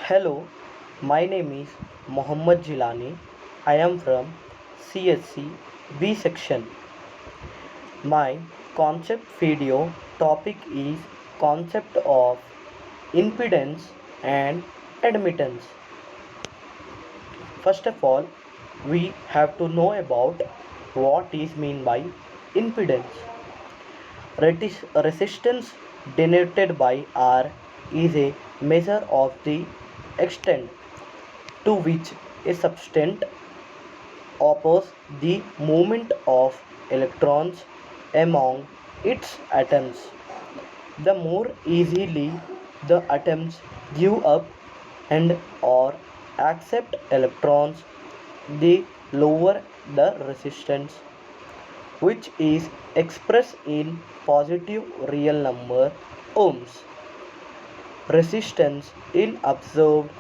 Hello, my name is Mohammad Jilani. I am from CSC B section. My concept video topic is concept of impedance and admittance. First of all, we have to know about what is mean by impedance. Resistance denoted by R is a measure of the extent to which a substance opposes the movement of electrons among its atoms. The more easily the atoms give up and or accept electrons, the lower the resistance, which is expressed in positive real number ohms. Resistance in observed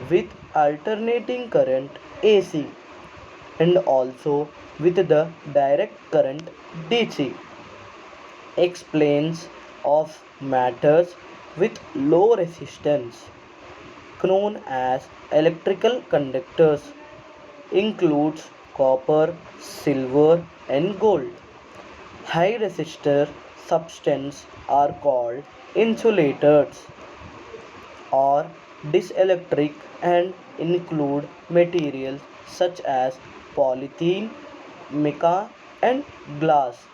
with alternating current AC and also with the direct current DC explains of matters with low resistance known as electrical conductors includes copper, silver and gold. High resistor substances are called insulators or dielectric and include materials such as polythene, mica and glass.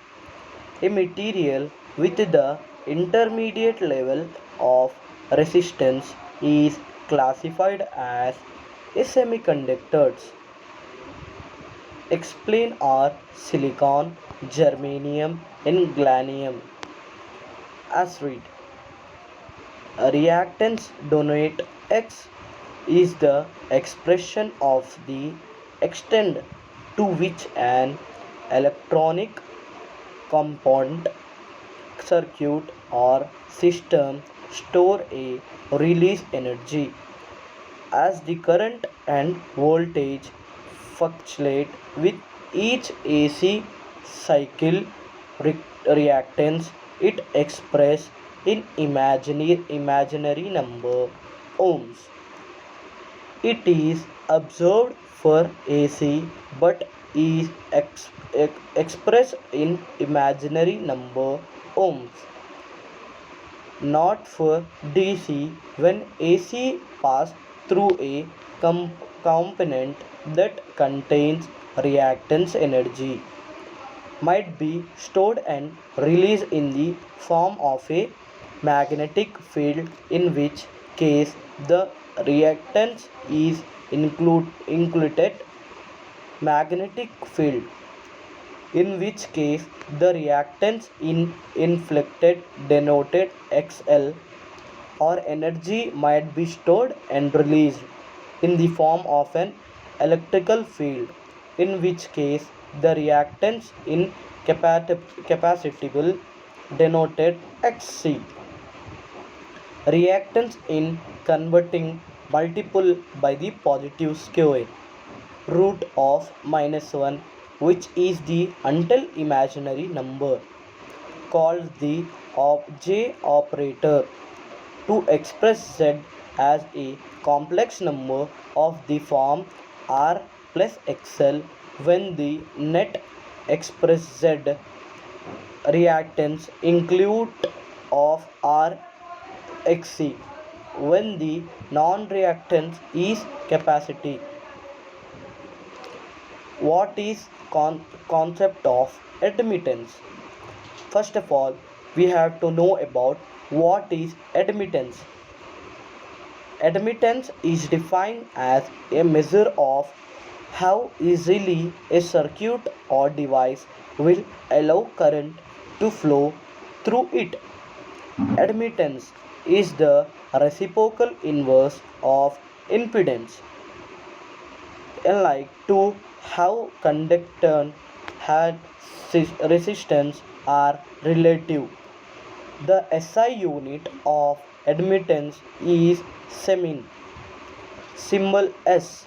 A material with the intermediate level of resistance is classified as a semiconductors. Explain are silicon, germanium and gallium. As read, a reactance donate X is the expression of the extent to which an electronic component, circuit or system store a release energy. As the current and voltage fluctuate with each AC cycle, reactance it expressed in imaginary number ohms. It is observed for AC but is expressed in imaginary number ohms, not for DC when AC passes through a component that contains reactance energy might be stored and released in the form of a magnetic field, in which case the reactance is included magnetic field, in which case the reactance in inflected denoted XL, or energy might be stored and released in the form of an electrical field, in which case the reactance in capacitive denoted XC. Reactance in converting multiple by the positive square root of -1, which is the until imaginary number called the J operator, to express Z as a complex number of the form R plus XL when the net express Z reactance include of R XC when the non-reactance is capacity. What is concept of admittance? First of all, we have to know about what is admittance. Admittance is defined as a measure of how easily a circuit or device will allow current to flow through it. Admittance is the reciprocal inverse of impedance, unlike to how conductance and resistance are relative. The SI unit of admittance is semin, symbol S.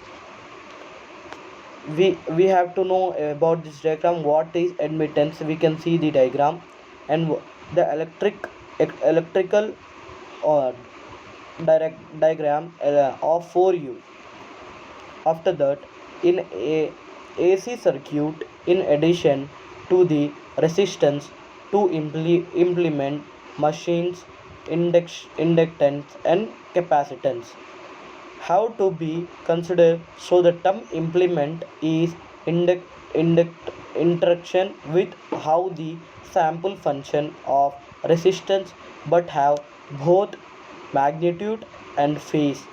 We have to know about this diagram. What is admittance? We can see the diagram, and the electrical or diagram of for you. After that, in a AC circuit, in addition to the resistance to implement machines, inductance and capacitance have to be considered. So the term implement is induct, induct interaction with how the sample function of resistance but have both magnitude and phase.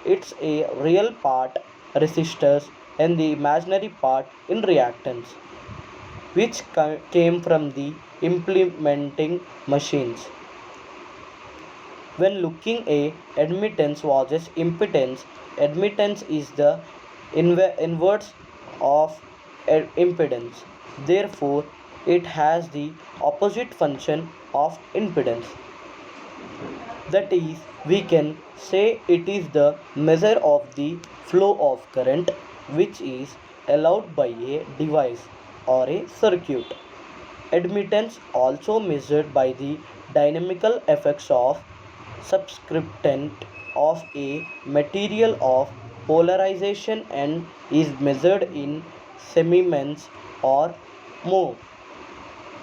It's a real part resistors and the imaginary part in reactance which came from the implementing machines. When looking a admittance versus impedance, admittance is the inverse of impedance. Therefore, it has the opposite function of impedance. That is, we can say it is the measure of the flow of current which is allowed by a device or a circuit. Admittance also measured by the dynamical effects of subscriptant of a material of polarization and is measured in Siemens or more.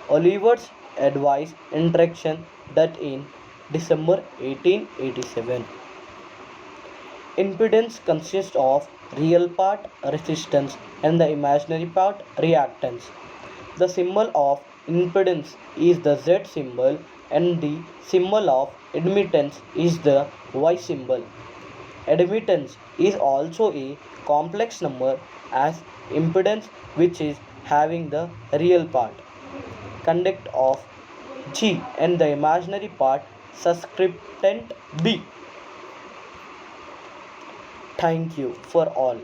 Oliver's advice interaction that in December 1887. Impedance consists of real part resistance and the imaginary part reactance. The symbol of impedance is the Z symbol and the symbol of admittance is the Y symbol. Admittance is also a complex number as impedance which is having the real part conduct of G and the imaginary part subscriptant B. Thank you for all.